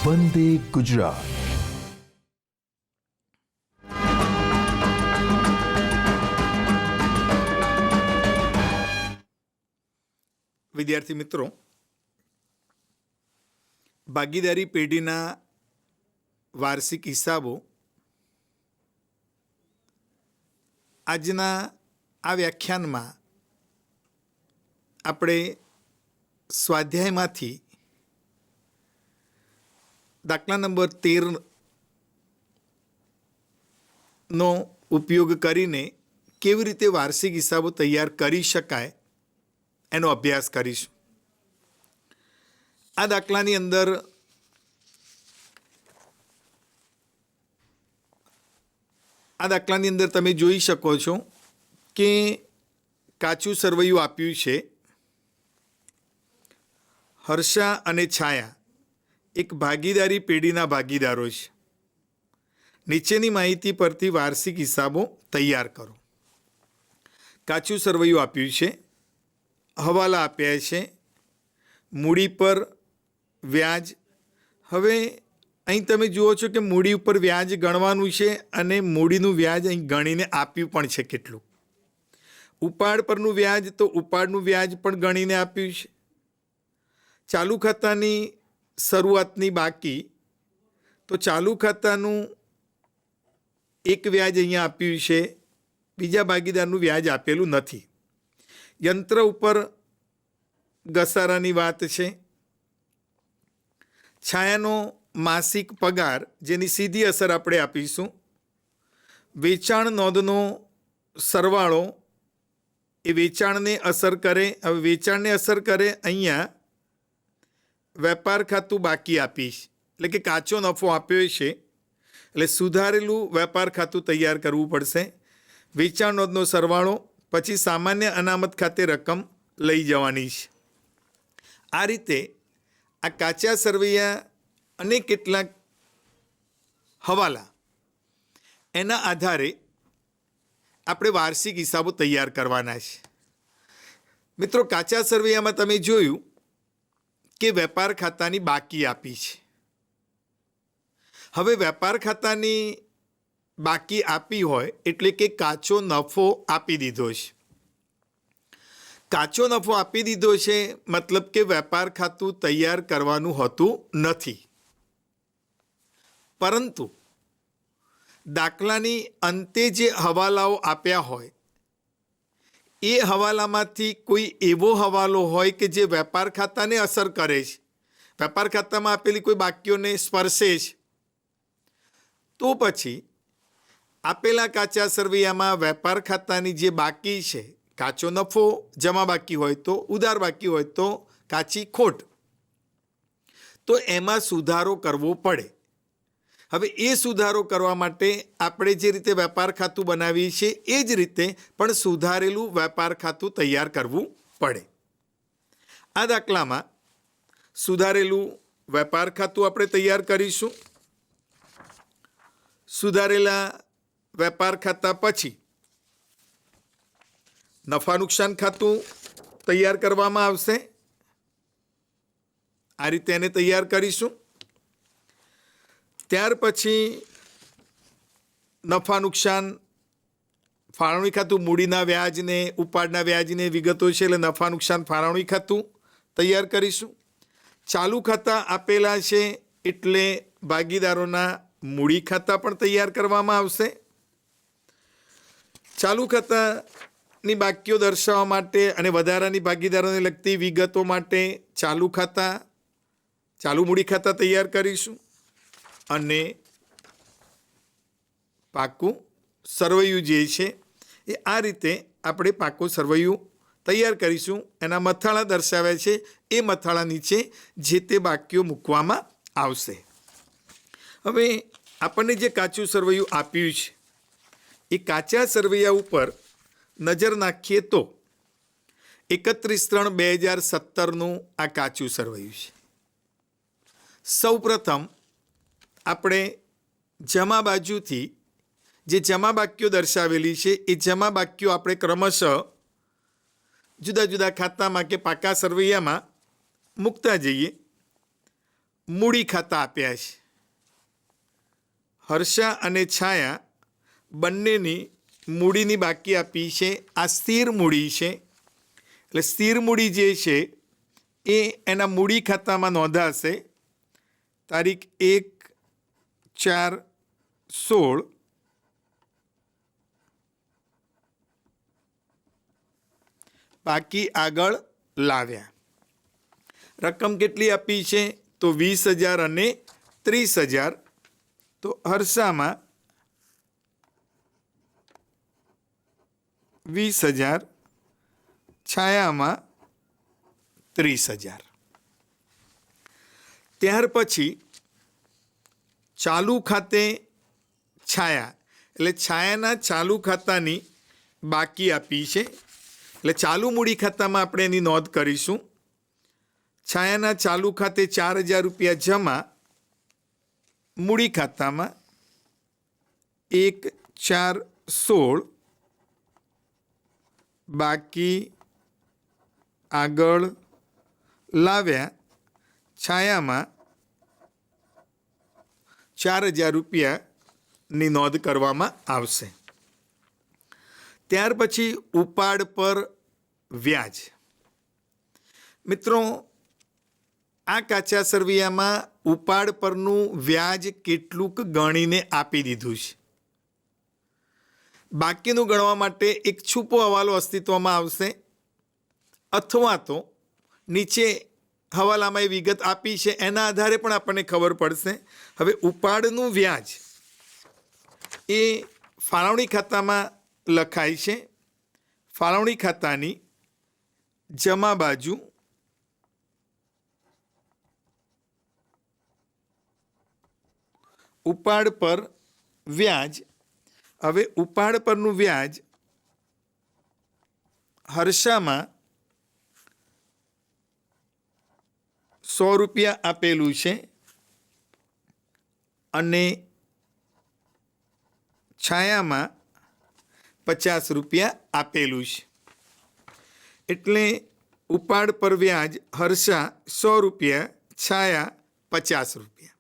વંદે ગુજરાત. વિદ્યાર્થી મિત્રો, ભાગીદારી પેઢીના વાર્ષિક હિસાબો આજના આ વ્યાખ્યાનમાં આપણે સ્વાધ્યાયમાંથી દાખલા નંબર 13નો ઉપયોગ કરીને કેવી રીતે વાર્ષિક હિસાબો તૈયાર કરી શકાય એનો અભ્યાસ કરીશું. આ દાખલાની અંદર તમે જોઈ શકો છો કે કાચું સરવૈયું આપ્યું છે. હર્ષા અને છાયા એક ભાગીદારી પેઢીના ભાગીદારો છે. નીચેની માહિતી પરથી વાર્ષિક હિસાબો તૈયાર કરો. કાચું સરવૈયું આપ્યું છે, હવાલા આપ્યા છે, મૂડી પર વ્યાજ. હવે અહીં તમે જુઓ છો કે મૂડી ઉપર વ્યાજ ગણવાનું છે અને મૂડીનું વ્યાજ અહીં ગણીને આપ્યું પણ છે કેટલું. ઉપાડ પરનું વ્યાજ તો ઉપાડનું વ્યાજ પણ ગણીને આપ્યું છે. ચાલુ ખાતાની શરૂઆતની બાકી તો ચાલુ ખાતાનું એક વ્યાજ અહીંયા આપ્યું છે, બીજા ભાગીદારનું વ્યાજ આપેલું નથી. યંત્ર ઉપર ઘસારાની વાત છે. છાયાનો માસિક પગાર જેની સીધી અસર આપણે આપીશું. વેચાણ નોંધનો સરવાળો એ વેચાણને અસર કરે. હવે વેચાણને અસર કરે અહીંયા વેપાર ખાતું બાકી આપીશ, એટલે કે કાચો નફો આપ્યો છે એટલે સુધારેલું વેપાર ખાતું તૈયાર કરવું પડશે. વેચાણ નોંધનો સરવાળો, પછી સામાન્ય અનામત ખાતે રકમ લઈ જવાની છે. આ રીતે આ કાચા સરવૈયા અને કેટલાક હવાલા એના આધારે આપણે વાર્ષિક હિસાબો તૈયાર કરવાના છે. મિત્રો, કાચા સરવૈયામાં તમે જોયું કે વેપાર ખાતાની બાકી આપી છે. હવે વેપાર ખાતાની બાકી આપી હોય એટલે કે કાચો નફો આપી દીધો છે. કાચો નફો આપી દીધો છે મતલબ કે વેપાર ખાતું તૈયાર કરવાનું હોતું નથી. પરંતુ દાખલાની અંતે જે હવાલાઓ આપ્યા હોય એ હવાલામાંથી કોઈ એવો હવાલો હોય કે જે વેપાર ખાતાને અસર કરે છે, વેપાર ખાતામાં આપેલી કોઈ બાકીઓને સ્પર્શે છે, તો પછી આપેલા કાચા સરવૈયામાં વેપાર ખાતાની જે બાકી છે, કાચો નફો જમા બાકી હોય તો ઉધાર બાકી હોય તો કાચી ખોટ, તો એમાં સુધારો કરવો પડે. હવે એ સુધારો કરવા માટે આપણે જે રીતે વેપાર ખાતું બનાવીએ છીએ એ જ રીતે પણ સુધારેલું વેપાર ખાતું તૈયાર કરવું પડે. આ દાખલામાં સુધારેલું વેપાર ખાતું આપણે તૈયાર કરીશું. સુધારેલા વેપાર ખાતા પછી નફા નુકસાન ખાતું તૈયાર કરવામાં આવશે. આ રીતે એને તૈયાર કરીશું. ત્યાર પછી નફા નુકસાન ફાળવણી ખાતું, મૂડીના વ્યાજને ઉપાડના વ્યાજને વિગતો છે એટલે નફા નુકસાન ફાળવણી ખાતું તૈયાર કરીશું. ચાલુ ખાતા આપેલા છે એટલે ભાગીદારોના મૂડી ખાતા પણ તૈયાર કરવામાં આવશે. ચાલુ ખાતાની બાકીઓ દર્શાવવા માટે અને વધારાની ભાગીદારોને લગતી વિગતો માટે ચાલુ ખાતા, ચાલુ મૂડી ખાતા તૈયાર કરીશું. અને પાકું સરવૈયું જે છે એ આ રીતે આપણે પાકું સરવૈયું તૈયાર કરીશું. એના મથાળા દર્શાવ્યા છે, એ મથાળા નીચે જે તે બાકીઓ મૂકવામાં આવશે. હવે આપણને જે કાચું સરવૈયું આપ્યું છે એ કાચા સરવૈયા ઉપર નજર નાખીએ તો 31/3/2017નું આ કાચું સરવૈયું છે. સૌ પ્રથમ આપણે જમા બાજુથી જે જમા બાકીઓ દર્શાવેલી છે એ જમા બાકીઓ આપણે ક્રમશઃ જુદા જુદા ખાતામાં કે પાકા સરવૈયામાં મૂકતા જઈએ. મૂડી ખાતા આપ્યા છે. હર્ષા અને છાયા બંનેની મૂડીની બાકી આપી છે. આ સ્થિર મૂડી છે. એટલે સ્થિર મૂડી જે છે એ એના મૂડી ખાતામાં નોંધાશે તારીખ 1/4/16. બાકી આગળ લાવ્યા. રકમ કેટલી આપી છે? તો 20,000 અને 30,000. તો હર્ષામાં 20,000, છાયામાં 30,000. ત્યાર પછી ચાલુ ખાતે છાયા, એટલે છાયાના ચાલુ ખાતાની બાકી આપી છે. એટલે ચાલુ મૂડી ખાતામાં આપણે એની નોંધ કરીશું. છાયાના ચાલુ ખાતે 4,000 રૂપિયા જમા મૂડી ખાતામાં 1/4/16. બાકી આગળ લાવ્યા. છાયામાં 4,000 રૂપિયાની નોંધ કરવામાં આવશે. ત્યાર પછી ઉપાડ પર વ્યાજ. મિત્રો, આ કાચા સરવૈયામાં ઉપાડ પરનું વ્યાજ કેટલુંક ગણીને આપી દીધું છે. બાકીનું ગણવા માટે એક છૂપો હવાલો અસ્તિત્વમાં આવશે, અથવા તો નીચે હવાલામાં એ વિગત આપી છે એના આધારે પણ આપણને ખબર પડશે. હવે ઉપાડનું વ્યાજ એ ફાળવણી ખાતામાં લખાય છે. ફાળવણી ખાતાની જમા બાજુ ઉપાડ પર વ્યાજ. હવે ઉપાડ પરનું વ્યાજ હર્ષામાં 100 રૂપિયા આપેલું છે અને છાયામાં 50 રૂપિયા આપેલું છે. એટલે ઉપાડ પર વ્યાજ હર્ષા 100 રૂપિયા, છાયા 50 રૂપિયા.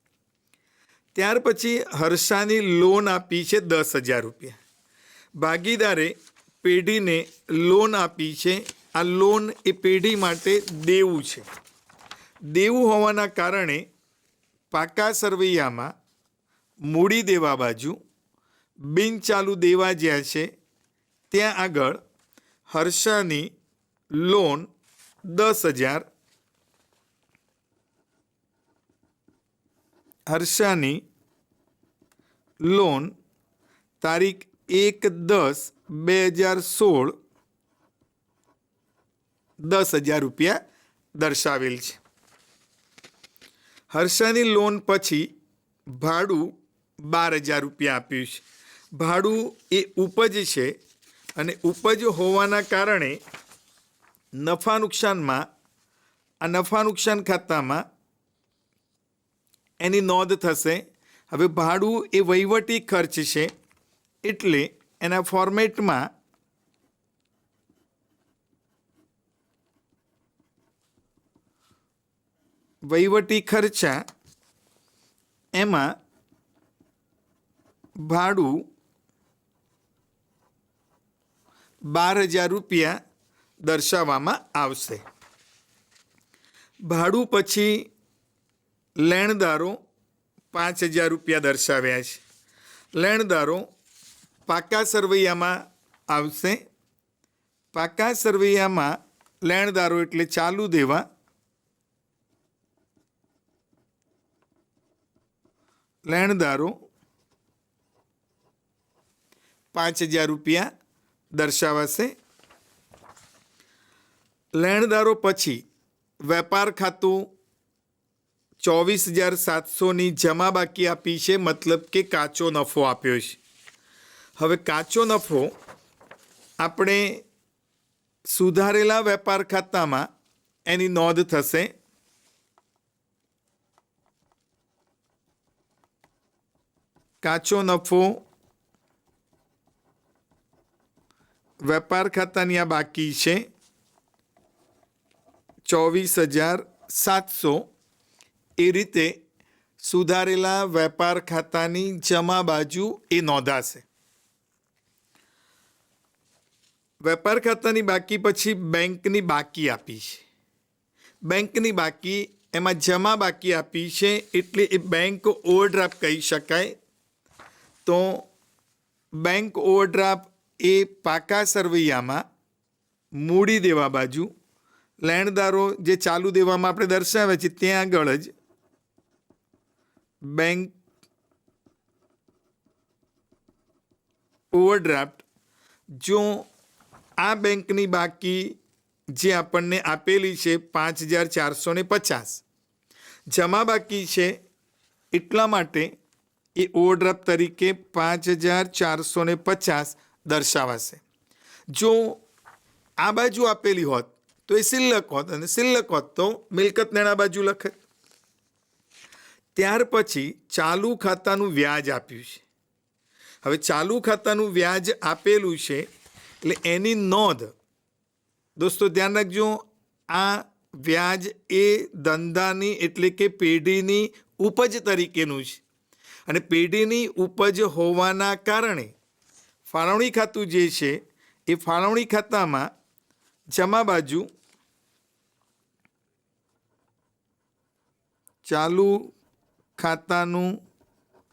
ત્યાર પછી હર્ષાની લોન આપી છે 10,000 રૂપિયા. ભાગીદારે પેઢીને લોન આપી છે. આ લોન એ પેઢી માટે દેવું છે. દેવું હોવાના કારણે પાકા સરવૈયામાં મૂડી દેવા બાજુ બિનચાલુ દેવા જ્યાં છે ત્યાં આગળ હર્ષાની લોન 10,000, હર્ષાની લોન તારીખ 1/10/2016 10,000 રૂપિયા દર્શાવેલ છે. હર્ષાની લોન પછી ભાડું 12,000 રૂપિયા આપ્યું છે. ભાડું એ ઉપજ છે અને ઉપજ હોવાના કારણે નફા નુકસાનમાં, આ નફા નુકસાન ખાતામાં એની નોંધ થશે. હવે ભાડું એ વહીવટી ખર્ચ છે એટલે એના ફોર્મેટમાં વહીવટી ખર્ચા, એમાં ભાડું 12,000 રૂપિયા દર્શાવવામાં આવશે. ભાડું પછી લેણદારો 5,000 રૂપિયા દર્શાવ્યા છે. લેણદારો પાકા સરવૈયામાં આવશે. પાકા સરવૈયામાં લેણદારો એટલે ચાલુ દેવા, લેણદારો 5,000 રૂપિયા દર્શાવાશે. લેણદારો પછી વેપાર ખાતું 24,700ની જમા બાકી આપી છે, મતલબ કે કાચો નફો આપ્યો છે. હવે કાચો નફો આપણે સુધારેલા વેપાર ખાતામાં એની નોંધ થશે. કાચો નફો વેપાર ખાતાની આ બાકી છે 24,700. એ રીતે સુધારેલા વેપાર ખાતાની જમા બાજુ એ નોંધાશે. વેપાર ખાતાની બાકી પછી બેંકની બાકી આપી છે. બેંકની બાકી એમાં જમા બાકી આપી છે એટલે એ બેંક ઓવરડ્રાફ્ટ કહી શકાય. તો બેંક ઓવરડ્રાફ્ટ એ પાકા સરવૈયામાં મૂડી દેવા બાજુ લેણદારો જે ચાલુ દેવામાં આપણે દર્શાવે છે ત્યાં આગળ જ બેંક ઓવરડ્રાફ્ટ જો આ બેંકની બાકી જે આપણને આપેલી છે 5,450 જમા બાકી છે એટલા માટે એ ઓવરડ્રાફ્ટ તરીકે 5,450 દર્શાવાશે. જો આ બાજુ આપેલી હોત તો એ શિલ્લક હોત અને શિલ્લક હોત તો મિલકત નાણાં બાજુ લખે. ત્યાર પછી ચાલુ ખાતાનું વ્યાજ આપ્યું છે. હવે ચાલુ ખાતાનું વ્યાજ આપેલું છે એટલે એની નોંધ દોસ્તો ધ્યાન રાખજો. આ વ્યાજ એ ધંધાની એટલે કે પેઢીની ઉપજ તરીકેનું છે અને પેઢીની ઉપજ હોવાના કારણે ફાળવણી ખાતું જે છે એ ફાળવણી ખાતામાં જમા બાજુ ચાલુ ખાતાનું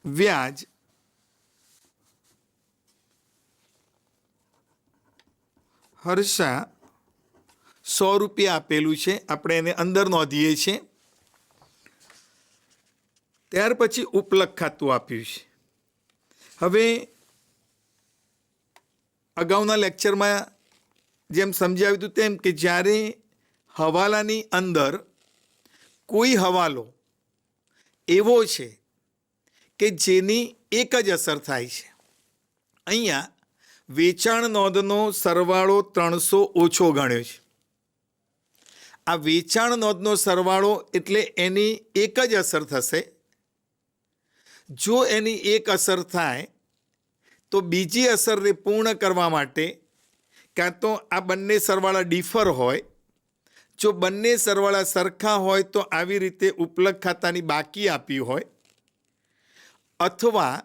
વ્યાજ હર્ષા 100 રૂપિયા આપેલું છે. આપણે એને અંદર નોંધીએ છીએ. ત્યાર પછી ઉપલક ખાતું આપ્યું છે. હવે અગાઉના લેક્ચરમાં જેમ સમજાવ્યું હતું તેમ કે જ્યારે હવાલાની અંદર કોઈ હવાલો એવો છે કે જેની એક જ અસર થાય છે. અહીંયા વેચાણ નોંધનો સરવાળો 300 ઓછો ગણ્યો છે. આ વેચાણ નોંધનો સરવાળો એટલે એની એક જ અસર થશે. જો એની એક અસર થાય તો બીજી અસરને પૂર્ણ કરવા માટે કાં તો આ બંને સરવાળા ડિફર હોય. જો બંને સરવાળા સરખા હોય તો આવી રીતે ઉપલક ખાતાની બાકી આપી હોય અથવા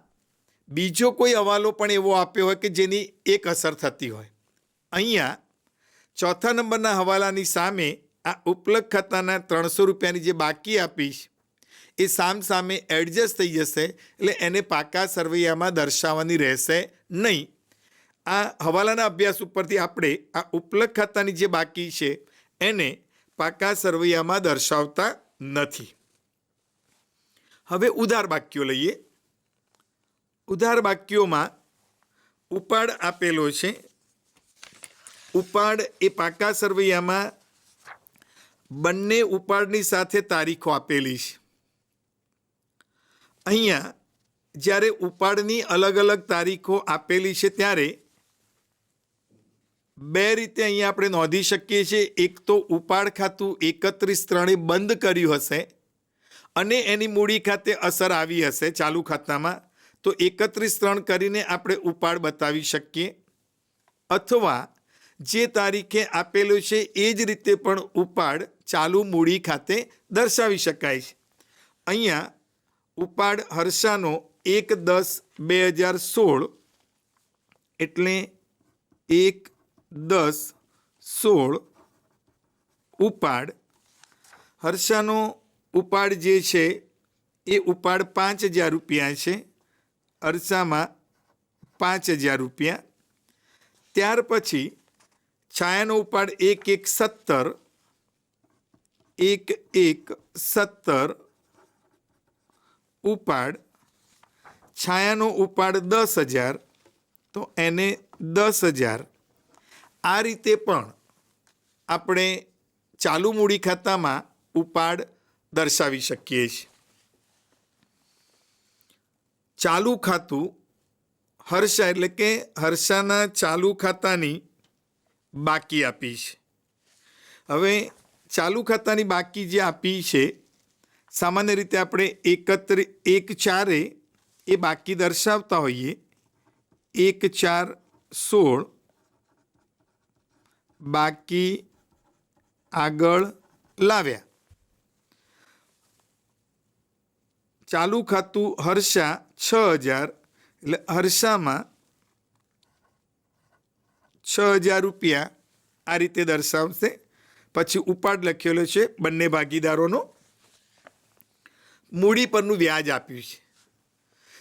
બીજો કોઈ હવાલો પણ એવો આપ્યો હોય કે જેની એક અસર થતી હોય. અહીંયા ચોથા નંબરના હવાલાની સામે આ ઉપલક ખાતાના 300 રૂપિયાની જે બાકી આપીશ એ સામે એડજસ્ટ થઈ જશે એટલે એને પાકા સરવૈયામાં દર્શાવવાની રહેશે નહીં. આ હવાલાના અભ્યાસ ઉપરથી આપણે આ ઉપલક ખાતાની જે બાકી છે એને પાકા સરવૈયામાં દર્શાવતા નથી. હવે ઉધાર બાકીઓ લઈએ. ઉધાર બાકીઓમાં ઉપાડ આપેલો છે. ઉપાડ એ પાકા સરવૈયામાં બંને ઉપાડની સાથે તારીખો આપેલી છે. અહીંયા જ્યારે ઉપાડની અલગ અલગ તારીખો આપેલી છે ત્યારે બે રીતે અહીંયા આપણે નોંધી શકીએ છીએ. એક તો ઉપાડ ખાતું 31/3 બંધ કર્યું હશે અને એની મૂડી ખાતે અસર આવી હશે ચાલુ ખાતામાં, તો 31/3 કરીને આપણે ઉપાડ બતાવી શકીએ. અથવા જે તારીખે આપેલું છે એ જ રીતે પણ ઉપાડ ચાલુ મૂડી ખાતે દર્શાવી શકાય છે. અહીંયા ઉપાડ હર્ષાનો 1/10/2016 એટલે 1/10/16 ઉપાડ. હર્ષાનો ઉપાડ જે છે એ ઉપાડ 5,000 રૂપિયા છે. હર્ષામાં 5,000 રૂપિયા. ત્યાર પછી છાયાનો ઉપાડ 1/1/17 1/1/17 ઉપાડ. છાયાનો ઉપાડ 10,000 તો એને 10,000. આ રીતે પણ આપણે ચાલુ મૂડી ખાતામાં ઉપાડ દર્શાવી શકીએ છીએ. ચાલુ ખાતું હર્ષા એટલે કે હર્ષાના ચાલુ ખાતાની બાકી આપી છે. હવે ચાલુ ખાતાની બાકી જે આપી છે સામાન્ય રીતે આપણે 1/4 એ બાકી દર્શાવતા હોઈએ. 1/4/16 બાકી આગળ લાવ્યા. ચાલુ ખાતું હર્ષા 6000, એટલે હર્ષામાં 6000 રૂપિયા આ રીતે દર્શાવશે. પછી ઉપાડ લખેલો છે બંને ભાગીદારોનો. મૂડી પરનું વ્યાજ આપ્યું છે.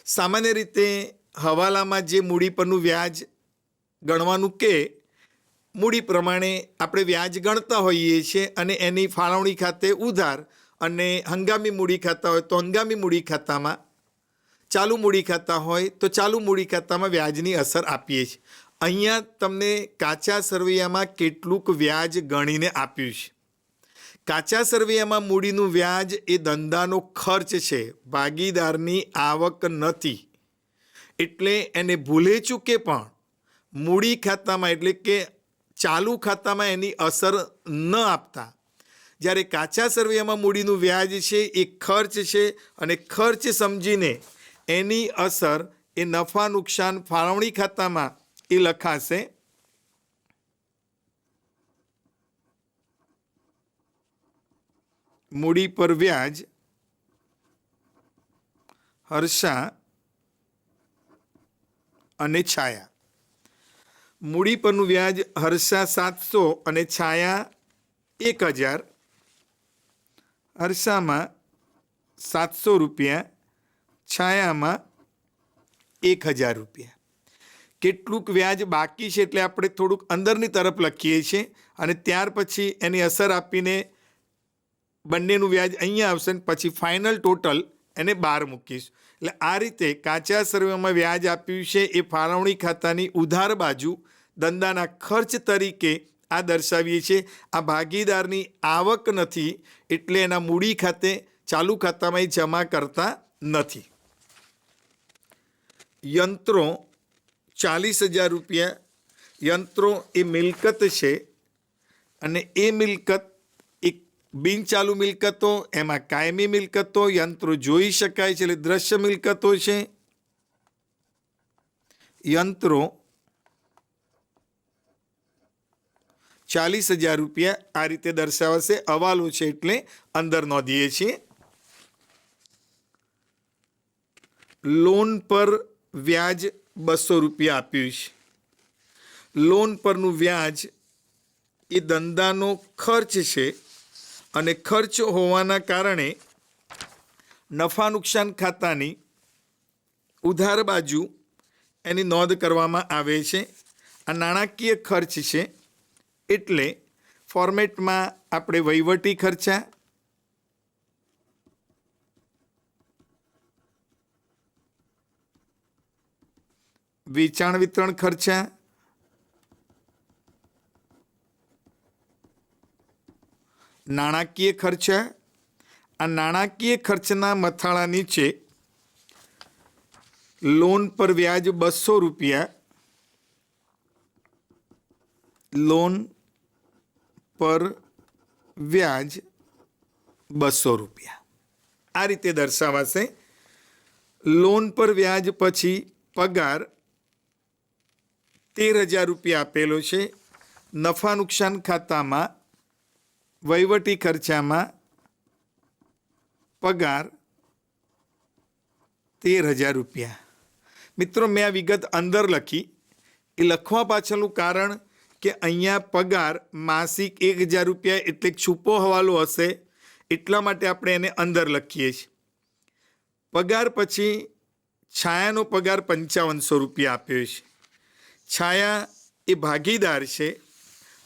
સામાન્ય રીતે હવાલામાં જે મૂડી પરનું વ્યાજ ગણવાનું કે મૂડી પ્રમાણે આપણે વ્યાજ ગણતા હોઈએ છીએ અને એની ફાળવણી ખાતે ઉધાર અને હંગામી મૂડી ખાતા હોય તો હંગામી મૂડી ખાતામાં, ચાલુ મૂડી ખાતા હોય તો ચાલુ મૂડી ખાતામાં વ્યાજની અસર આપીએ છીએ. અહીંયા તમને કાચા સરવૈયામાં કેટલુંક વ્યાજ ગણીને આપ્યું છે. કાચા સરવૈયામાં મૂડીનું વ્યાજ એ ધંધાનો ખર્ચ છે, ભાગીદારની આવક નથી. એટલે એને ભૂલે ચૂકે પણ મૂડી ખાતામાં એટલે કે ચાલુ ખાતામાં એની અસર ન આપતા. જ્યારે કાચા સરવૈયામાં મૂડીનું વ્યાજ છે એ ખર્ચ છે અને ખર્ચ સમજીને એની અસર એ નફા નુકસાન ફાળવણી ખાતામાં એ લખાશે. મૂડી પર વ્યાજ હર્ષા અને છાયા. મૂડી પરનું વ્યાજ હર્ષા 700 અને છાયા 1000. હર્ષામાં 700 રૂપિયા, છાયામાં 1000 રૂપિયા. કેટલુંક વ્યાજ બાકી છે એટલે આપણે થોડુંક અંદરની તરફ લખીએ છીએ અને ત્યાર પછી એની અસર આપીને બંનેનું વ્યાજ અહીંયા આવશે ને પછી ફાઇનલ ટોટલ એને બહાર મૂકીશું. એટલે આ રીતે કાચા સરવૈયામાં વ્યાજ આપ્યું છે એ ફાળવણી ખાતાની ઉધાર બાજુ ધંધાના ખર્ચ તરીકે આ દર્શાવીએ છીએ. આ ભાગીદારની આવક નથી એટલે એના મૂડી ખાતે ચાલુ ખાતામાં જમા કરતા નથી. યંત્રો 40,000 રૂપિયા. યંત્રો એ મિલકત છે અને એ મિલકત એક બિનચાલુ મિલકતો, એમાં કાયમી મિલકતો, યંત્રો જોઈ શકાય છે એટલે દ્રશ્ય મિલકતો છે. યંત્રો 40,000 રૂપિયા આ રીતે દર્શાવશે. હવાલો છે એટલે અંદર નોંધીએ છીએ. લોન પર વ્યાજ 200 રૂપિયા આપ્યું છે. લોન પરનું વ્યાજ એ ધંધાનો ખર્ચ છે અને ખર્ચ હોવાના કારણે નફા નુકસાન ખાતાની ઉધાર બાજુ એની નોંધ કરવામાં આવે છે. આ નાણાકીય ખર્ચ છે એટલે ફોર્મેટમાં આપણે વહીવટી ખર્ચા, વેચાણ વિતરણ ખર્ચા, નાણાકીય ખર્ચા. આ નાણાકીય ખર્ચના મથાળા નીચે લોન પર વ્યાજ 200 રૂપિયા, લોન પર વ્યાજ 200 રૂપિયા આ રીતે દર્શાવાશે. લોન પર વ્યાજ પછી પગાર 13,000 રૂપિયા આપેલો છે. નફા નુકસાન ખાતામાં વહીવટી ખર્ચામાં પગાર 13,000 રૂપિયા. મિત્રો, મેં આ વિગત અંદર લખી. એ લખવા પાછળનું કારણ કે અહીંયા પગાર માસિક 1,000 રૂપિયા એટલે છૂપો હવાલો હશે એટલા માટે આપણે એને અંદર લખીએ છીએ. પગાર પછી છાયાનો પગાર 5500 રૂપિયા આપ્યો છે. છાયા એ ભાગીદાર છે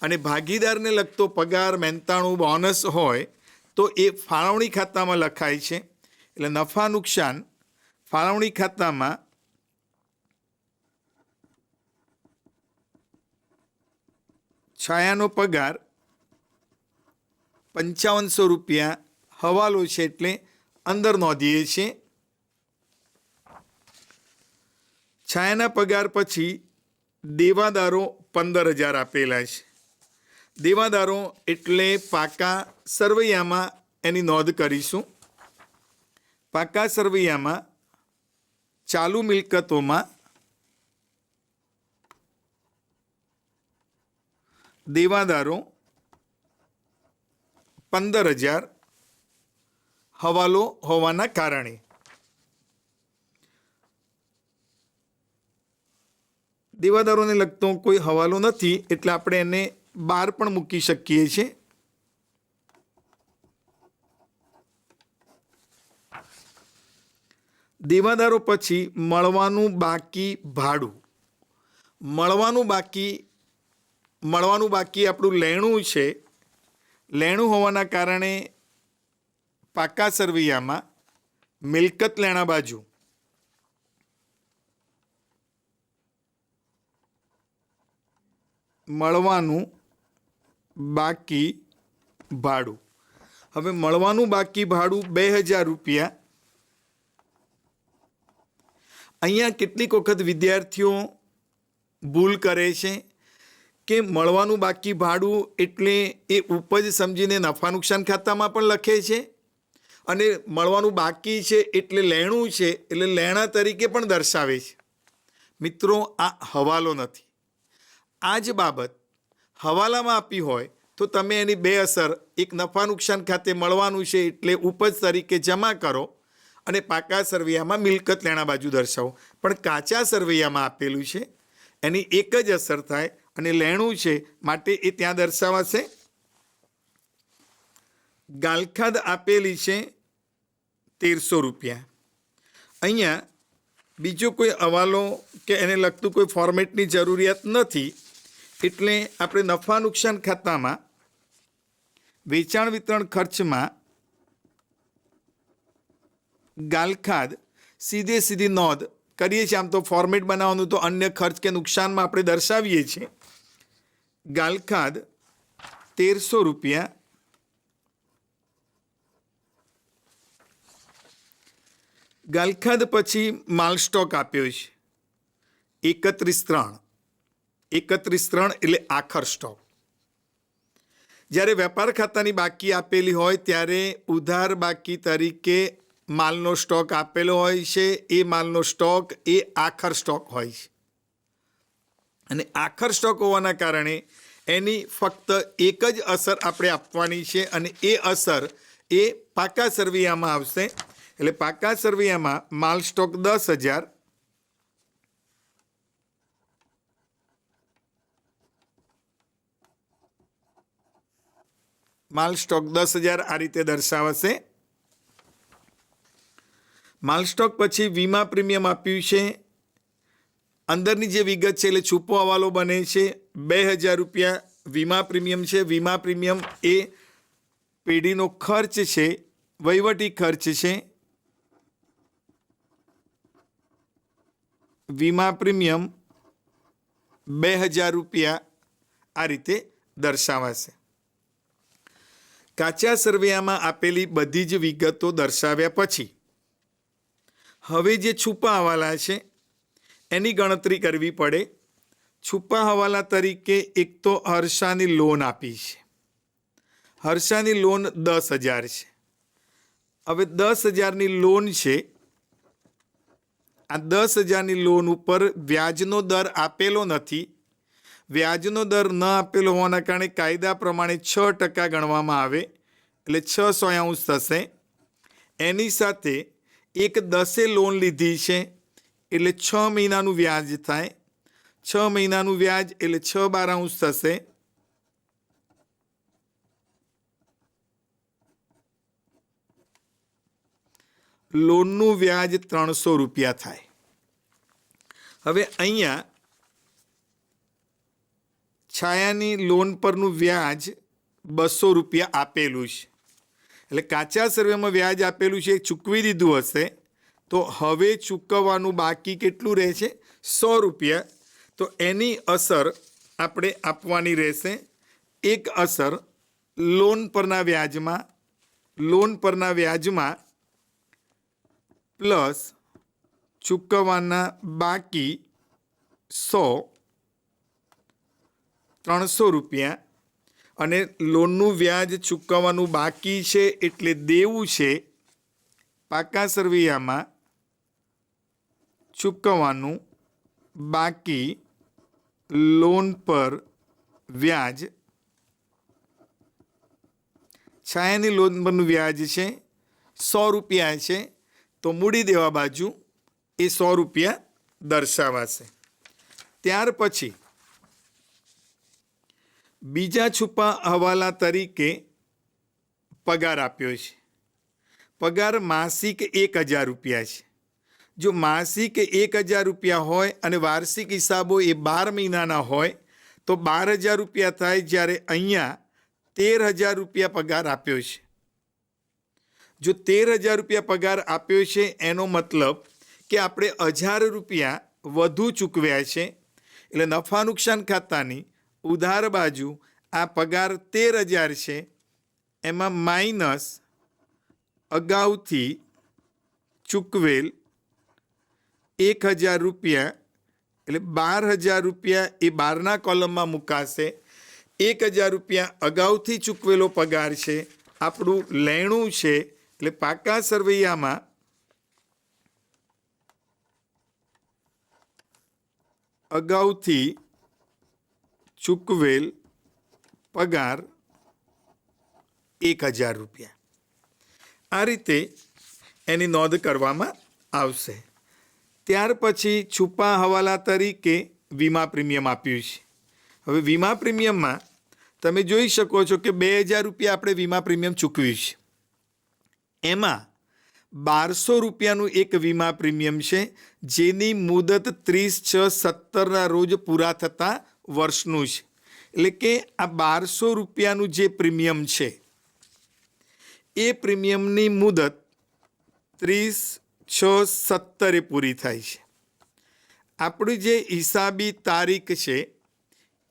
અને ભાગીદારને લગતો પગાર, મહેનતાણું, બોનસ હોય તો એ ફાળવણી ખાતામાં લખાય છે. એટલે નફા નુકસાન ફાળવણી ખાતામાં છાયાનો પગાર 5500 રૂપિયા હવાલો છે એટલે અંદર નોંધીએ છીએ. છાયાના પગાર પછી દેવાદારો 15,000 આપેલા છે. દેવાદારો એટલે પાકા સરવૈયામાં એની નોંધ કરીશું. પાકા સરવૈયામાં ચાલુ મિલકતોમાં દેવાદારો 15,000 હવાલો હોવાના કારણે દેવાદારોને લગતો કોઈ હવાલો નથી એટલે આપણે એને બહાર પણ મૂકી શકીએ છીએ. દેવાદારો પછી મળવાનું બાકી ભાડું. મળવાનું બાકી આપણું લેણું છે. લેણું હોવાના કારણે પાકા સરવૈયામાં મિલકત લેણા બાજુ મળવાનું બાકી ભાડું. હવે મળવાનું બાકી ભાડું 2000 રૂપિયા. અહીંયા કેટલીક વખત વિદ્યાર્થીઓ ભૂલ કરે છે કે મળવાનું બાકી ભાડું એટલે એ ઉપજ સમજીને નફા નુકસાન ખાતામાં પણ લખે છે અને મળવાનું બાકી છે એટલે લેણું છે એટલે લેણા તરીકે પણ દર્શાવે છે. મિત્રો, આ હવાલો નથી. આ જ બાબત હવાલામાં આપી હોય તો તમે એની બે અસર, એક નફા નુકસાન ખાતે મળવાનું છે એટલે ઉપજ તરીકે જમા કરો અને પાકા સરવૈયામાં મિલકત લેણા બાજુ દર્શાવો. પણ કાચા સરવૈયામાં આપેલું છે એની એક જ અસર થાય અને લેણું છે માટે એ ત્યાં દર્શાવાશે. ગાલખાદ આપેલી છે 1300 રૂપિયા. અહીંયા બીજો કોઈ હવાલો કે એને લગતું કોઈ ફોર્મેટની જરૂરિયાત નથી એટલે આપણે નફા નુકસાન ખાતામાં વેચાણ વિતરણ ખર્ચમાં ગાલખાદ સીધી નોંધ કરીએ છીએ. આમ તો ફોર્મેટ બનાવવાનું તો અન્ય ખર્ચ કે નુકસાનમાં આપણે દર્શાવીએ છીએ. ગાલખાદ 1300 રૂપિયા. ગાલખાદ પછી માલ સ્ટોક આપ્યો છે 31/3. 31/3 એટલે આખર સ્ટોક. જ્યારે વેપાર ખાતાની બાકી આપેલી હોય ત્યારે ઉધાર બાકી તરીકે માલનો સ્ટોક આપેલો હોય છે. એ માલનો સ્ટોક એ આખર સ્ટોક હોય છે અને આખર સ્ટોક હોવાના કારણે એની ફક્ત એક જ અસર આપણે આપવાની છે અને એ અસર એ પાકા સરવૈયામાં આવશે. એટલે પાકા સરવૈયામાં માલ સ્ટોક 10,000, માલ સ્ટોક 10,000 આ રીતે દર્શાવશે. માલ સ્ટોક પછી વીમા પ્રીમિયમ આપ્યું છે. અંદરની જે વિગત છે એટલે છૂપો હવાલો બને છે. 2000 રૂપિયા વીમા પ્રીમિયમ છે. વીમા પ્રીમિયમ એ પેઢીનો ખર્ચ છે, વહીવટી ખર્ચ છે. વીમા પ્રીમિયમ 2000 રૂપિયા આ રીતે દર્શાવાશે. કાચા સરવૈયામાં આપેલી બધી જ વિગતો દર્શાવ્યા પછી હવે જે છુપા હવાલા છે એની ગણતરી કરવી પડે. છુપા હવાલા તરીકે એક તો હર્ષાની લોન આપી છે. હર્ષાની લોન 10,000 છે. હવે 10,000ની લોન છે. આ 10,000ની લોન ઉપર વ્યાજનો દર આપેલો નથી. વ્યાજનો દર ન આપેલો હોવાના કારણે કાયદા પ્રમાણે 6% ગણવામાં આવે એટલે 600 થશે. એની સાથે એક 10 લોન લીધી છે એટલે 6 મહિનાનું વ્યાજ થાય. 6 મહિનાનું વ્યાજ એટલે 6/12 થશે. લોનનું વ્યાજ 300 રૂપિયા થાય. હવે અહીંયા છાયાની લોન પરનું વ્યાજ 200 રૂપિયા આપેલું છે. એટલે કાચા સર્વેમાં વ્યાજ આપેલું છે ચૂકવી દીધું હશે તો હવે ચૂકવવાનું બાકી કેટલું રહે છે? 100 રૂપિયા. તો એની અસર આપણે આપવાની રહેશે. એક અસર લોન પરના વ્યાજમાં પ્લસ ચૂકવવાના બાકી 300 રૂપિયા અને લોનનું વ્યાજ ચૂકવવાનું બાકી છે એટલે દેવું છે. પાકા સરવૈયામાં ચૂકવવાનું બાકી લોન પર વ્યાજ. છાયાની લોન પરનું વ્યાજ છે 100 રૂપિયા છે તો મૂડી દેવા બાજુ એ 100 રૂપિયા દર્શાવાશે. ત્યાર પછી બીજા છુપા હવાલા તરીકે પગાર આપ્યો છે. પગાર માસિક 1000 રૂપિયા છે. જો માસિક 1000 રૂપિયા હોય અને વાર્ષિક હિસાબો એ 12 મહિનાના હોય તો 12000 રૂપિયા થાય, જ્યારે અહીંયા 13000 રૂપિયા પગાર આપ્યો છે. જો 13000 રૂપિયા પગાર આપ્યો છે એનો મતલબ કે આપણે 1000 રૂપિયા વધુ ચૂકવ્યા છે. એટલે નફા નુકસાન ખાતાની ઉધાર બાજુ આ પગાર 13000 છે, એમાં માઇનસ અગાઉથી ચૂકવેલ 1000 રૂપિયા, એટલે 12000 રૂપિયા એ 12ના કોલમમાં મુકાશે. 1000 રૂપિયા અગાઉથી ચૂકવેલો પગાર છે, આપણું લેણું છે. એટલે પાકા સરવૈયામાં અગાઉથી ચૂકવેલ પગાર 1000 રૂપિયા. આ રીતે એની નોંધ કરવામાં આવશે. ત્યાર પછી છુપા હવાલા તરીકે વીમા પ્રીમિયમ આપ્યું છે. હવે વીમા પ્રીમિયમમાં તમે જોઈ શકો છો કે 2000 રૂપિયા આપણે વીમા પ્રીમિયમ ચૂકવ્યું છે. એમાં 1200 રૂપિયાનું એક વીમા પ્રીમિયમ છે, જેની મુદત 30/6/17ના રોજ પૂરા થતા વર્ષનું છે. એટલે કે આ 1200 રૂપિયાનું જે પ્રીમિયમ છે એ પ્રીમિયમની મુદત 30/6/17 પૂરી થાય છે. આપણી જે હિસાબી તારીખ છે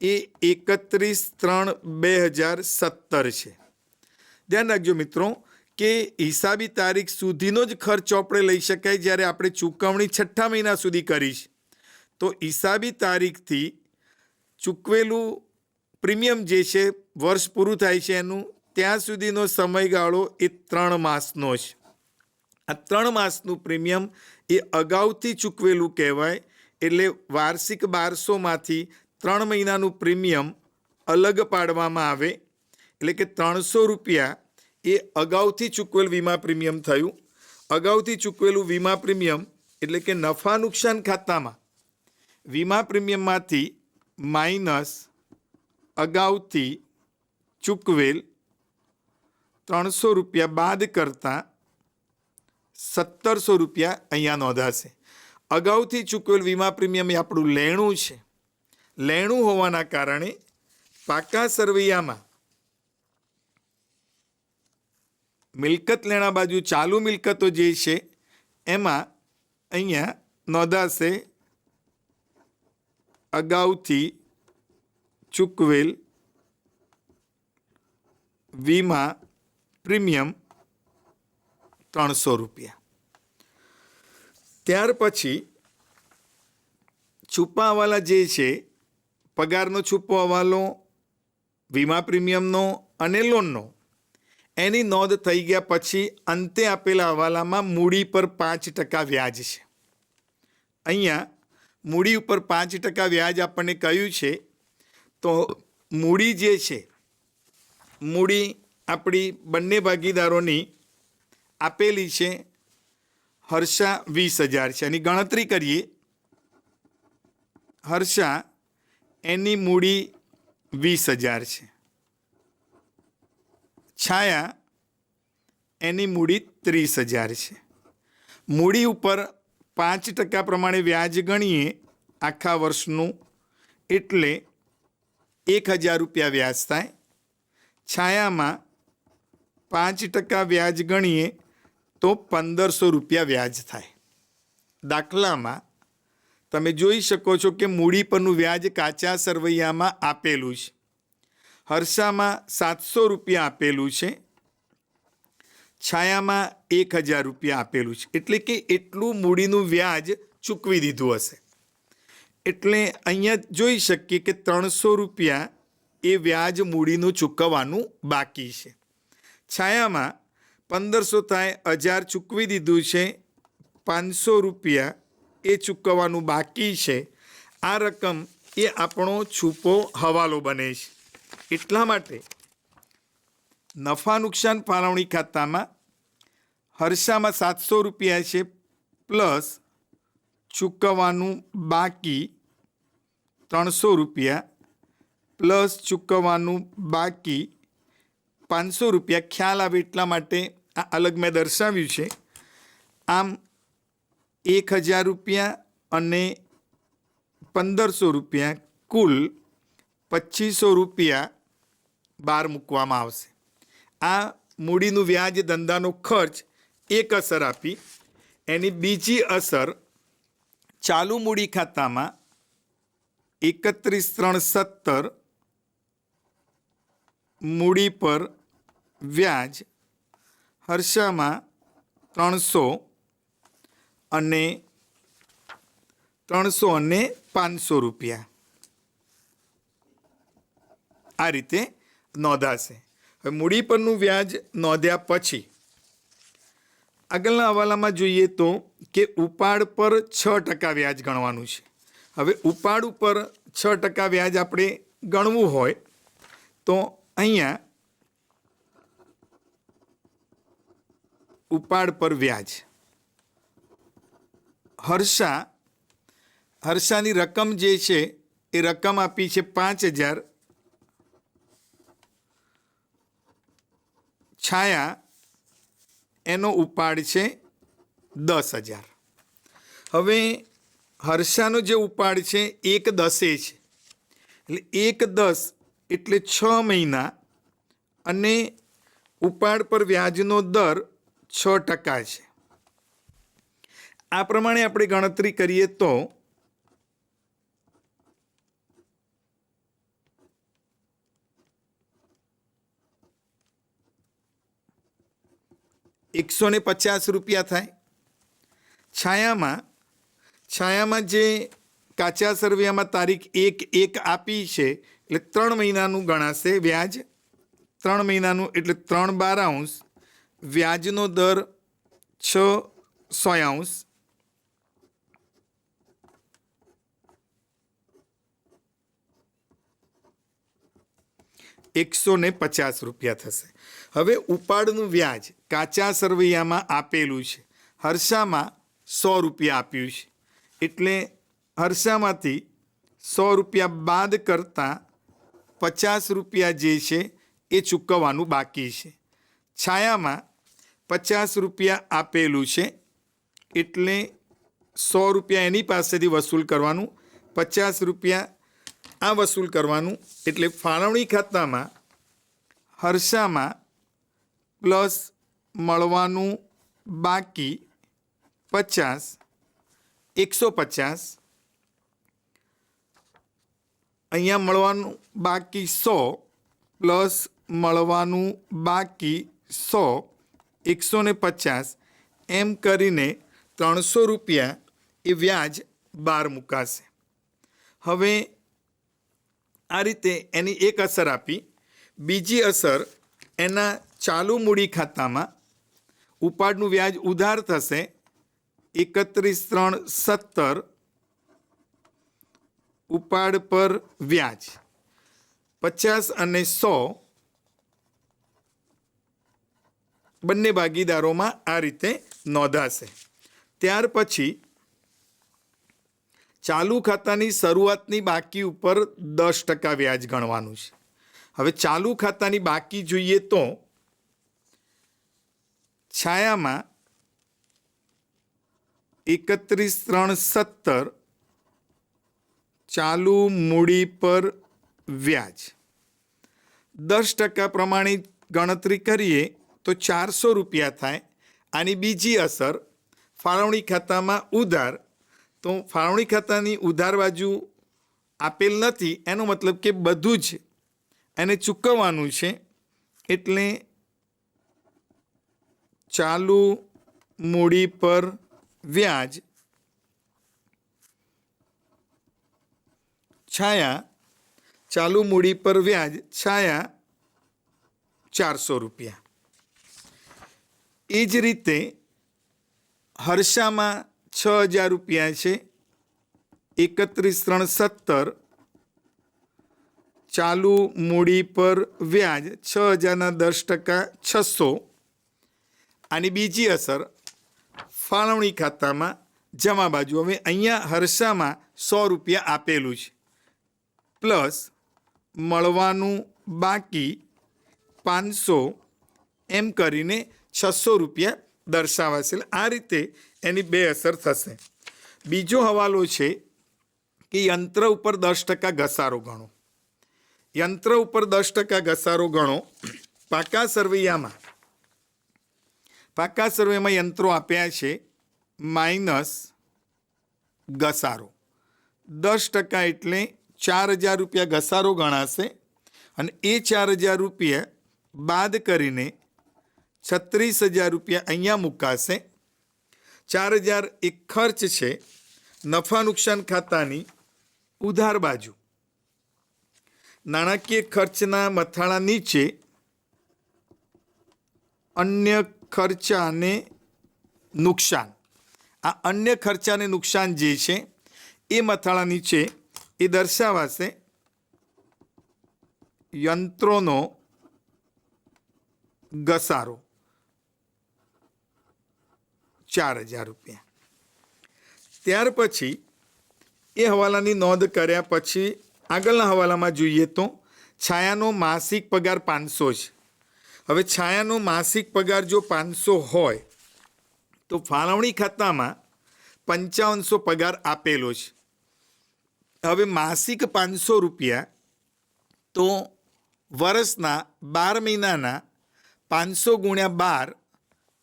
એ 31/3/2017 છે. ધ્યાન રાખજો મિત્રો કે હિસાબી તારીખ સુધીનો જ ખર્ચ આપણે લઈ શકાય, જ્યારે આપણે ચૂકવણી 6 મહિના સુધી કરી છે. તો હિસાબી તારીખથી ચૂકવેલું પ્રીમિયમ જે છે વર્ષ પૂરું થાય છે એનું, ત્યાં સુધીનો સમયગાળો એ 3 માસનો છે. આ 3 માસનું પ્રીમિયમ એ અગાઉથી ચૂકવેલું કહેવાય. એટલે વાર્ષિક 1200માંથી 3 મહિનાનું પ્રીમિયમ અલગ પાડવામાં આવે. એટલે કે 300 રૂપિયા એ અગાઉથી ચૂકવેલ વીમા પ્રીમિયમ થયું. અગાઉથી ચૂકવેલું વીમા પ્રીમિયમ એટલે કે નફા નુકસાન ખાતામાં વીમા પ્રીમિયમમાંથી માઇનસ અગાઉથી ચૂકવેલ 300 રૂપિયા બાદ કરતાં 1700 રૂપિયા અહીંયા નોંધાશે. અગાઉથી ચૂકવેલ વીમા પ્રીમિયમ એ આપણું લેણું છે. લેણું હોવાના કારણે પાકા સરવૈયામાં મિલકત લેણા બાજુ ચાલુ મિલકતો જે છે એમાં અહીંયા નોંધાશે અગાઉથી ચૂકવેલ વીમા પ્રીમિયમ 300 રૂપિયા. ત્યાર પછી છુપા હવાલા જે છે, પગારનો છુપો હવાલો, વીમા પ્રીમિયમનો અને લોનનો, એની નોંધ થઈ ગયા પછી અંતે આપેલા હવાલામાં મૂડી પર 5% વ્યાજ છે. અહીંયા મૂડી ઉપર 5% વ્યાજ આપણને કહ્યું છે. તો મૂડી જે છે, મૂડી આપણી બંને ભાગીદારોની આપેલી છે. હર્ષા 20000 છે. એની ગણતરી કરીએ. હર્ષા એની મૂડી 20000 છે. છાયા એની મૂડી 30000 છે. મૂડી ઉપર 5% પ્રમાણે વ્યાજ ગણીએ આખા વર્ષનું, એટલે 1000 રૂપિયા વ્યાજ થાય. છાયામાં 5% વ્યાજ ગણીએ તો 1500 રૂપિયા વ્યાજ થાય. દાખલામાં તમે જોઈ શકો છો કે મૂડી પરનું વ્યાજ કાચા સરવૈયામાં આપેલું છે. હર્ષામાં 700 રૂપિયા આપેલું છે. છાયામાં 1000 રૂપિયા આપેલું છે. એટલે કે એટલું મૂડીનું વ્યાજ ચૂકવી દીધું હશે. એટલે અહીંયા જોઈ શકીએ કે 300 રૂપિયા એ વ્યાજ મૂડીનું ચૂકવવાનું બાકી છે. છાયામાં 1500 થાય, 1000 ચૂકવી દીધું છે, 500 રૂપિયા એ ચૂકવવાનું બાકી છે. આ રકમ એ આપણો છુપો હવાલો બને છે. એટલા માટે નફા નુકસાન ફાળવણી ખાતામાં હર્ષામાં 700 રૂપિયા છે પ્લસ ચૂકવવાનું બાકી 300 રૂપિયા પ્લસ ચૂકવવાનું બાકી 500 રૂપિયા. ખ્યાલ આવે એટલા માટે આ અલગ મેં દર્શાવ્યું છે. આમ 1000 રૂપિયા અને 1500 રૂપિયા કુલ 2500 રૂપિયા બહાર મૂકવામાં આવશે. આ મૂડીનું વ્યાજ ધંધાનો ખર્ચ એક અસર આપી. એની બીજી અસર ચાલુ મૂડી ખાતામાં 31/3/17 મૂડી પર વ્યાજ હર્ષામાં 300 અને 500 રૂપિયા આ રીતે નોંધાશે. હવે મૂડી પરનું વ્યાજ નોંધ્યા પછી આગળના હવાલામાં જોઈએ તો કે ઉપાડ પર 6% વ્યાજ ગણવાનું છે. હવે ઉપાડ ઉપર 6% વ્યાજ આપણે ગણવું હોય તો અહીંયા ઉપાડ પર વ્યાજ હર્ષાની રકમ જે છે એ રકમ આપી છે 5000. છાયા એનો ઉપાડ છે 10,000. હવે હર્ષાનો જે ઉપાડ છે 1/10 છે, એટલે 1/10 એટલે 6 મહિના અને ઉપાડ પર વ્યાજનો દર 6% છે. આ પ્રમાણે આપણે ગણતરી કરીએ તો 150 રૂપિયા થાય. છાયામાં જે કાચા સરવૈયામાં તારીખ 1/1 આપી છે એટલે 3 મહિનાનું ગણાશે વ્યાજ. 3 મહિનાનું એટલે 3/12 વ્યાજનો દર 6/100. ₹150 થશે. હવે ઉપાડનું વ્યાજ કાચા સરવૈયામાં આપેલું છે, હર્ષામાં 100 રૂપિયા આપ્યું છે, એટલે હર્ષામાંથી 100 રૂપિયા બાદ કરતાં 50 રૂપિયા જે છે એ ચૂકવવાનું બાકી છે. છાયામાં 50 રૂપિયા આપેલું છે એટલે 100 રૂપિયા એની પાસેથી વસૂલ કરવાનું, 50 રૂપિયા આ વસૂલ કરવાનું. એટલે ફાળવણી ખાતામાં હર્ષામાં પ્લસ મળવાનું બાકી 50, 150, અહીંયા મળવાનું બાકી 100 પ્લસ મળવાનું બાકી 100, 150 એમ કરીને 300 રૂપિયા એ વ્યાજ બહાર મુકાશે. હવે આ રીતે એની એક અસર આપી. બીજી અસર એના ચાલુ મૂડી ખાતામાં ઉપાડનું વ્યાજ ઉધાર થશે 31/3/17 ઉપાડ પર વ્યાજ 50 અને 100 બંને ભાગીદારોમાં આ રીતે નોંધાશે. ત્યાર પછી ચાલુ ખાતાની શરૂઆતની બાકી ઉપર 10% વ્યાજ ગણવાનું છે. હવે ચાલુ ખાતાની બાકી જોઈએ તો છાયામાં 31/3/17 ચાલુ મૂડી પર વ્યાજ 10% પ્રમાણે ગણતરી કરીએ તો 400 રૂપિયા થાય. આની બીજી અસર ફાળવણી ખાતામાં ઉધાર, તો ફાળવણી ખાતાની ઉધાર બાજુ આપેલ નથી, એનો મતલબ કે બધું જ એને ચૂકવવાનું છે. એટલે ચાલુ મૂડી પર વ્યાજ છાયા ચાલુ મૂડી પર વ્યાજ છાયા 400 રૂપિયા. એ જ રીતે હર્ષામાં 6000 રૂપિયા છે, 31/3/17 ચાલુ મૂડી પર વ્યાજ 6000ના 10% 600. આની બીજી અસર ફાળવણી ખાતામાં જમા બાજુ. હવે અહીંયા હર્ષામાં 100 રૂપિયા આપેલું છે પ્લસ મળવાનું બાકી 500 એમ કરીને 600 રૂપિયા દર્શાવાશે. આ રીતે એની બે અસર થશે. બીજો હવાલો છે કે યંત્ર ઉપર 10% ઘસારો ગણો. યંત્ર ઉપર 10% ઘસારો ગણો. પાકા સરવૈયામાં યંત્રો આપ્યા છે માઇનસ ઘસારો. 10% એટલે 4000 રૂપિયા ઘસારો ગણાશે અને એ 4000 રૂપિયા બાદ કરીને 36000 રૂપિયા અહીંયા મુકાશે. 4000 એ ખર્ચ છે. નફા નુકસાન ખાતાની ઉધાર બાજુ નાણાકીય ખર્ચના મથાળા નીચે અન્ય ખર્ચાને નુકસાન. આ અન્ય ખર્ચાને નુકસાન જે છે એ મથાળા નીચે એ દર્શાવાશે યંત્રોનો ઘસારો 4000 રૂપિયા. ત્યાર પછી એ હવાલાની નોંધ કર્યા પછી આગળના હવાલામાં જોઈએ તો છાયાનો માસિક પગાર 500 છે. હવે છાયાનો માસિક પગાર જો 500 હોય તો ફાળવણી ખાતામાં 5500 પગાર આપેલો છે. હવે માસિક 500 રૂપિયા તો વર્ષના 12 મહિનાના 500 ગુણ્યા 12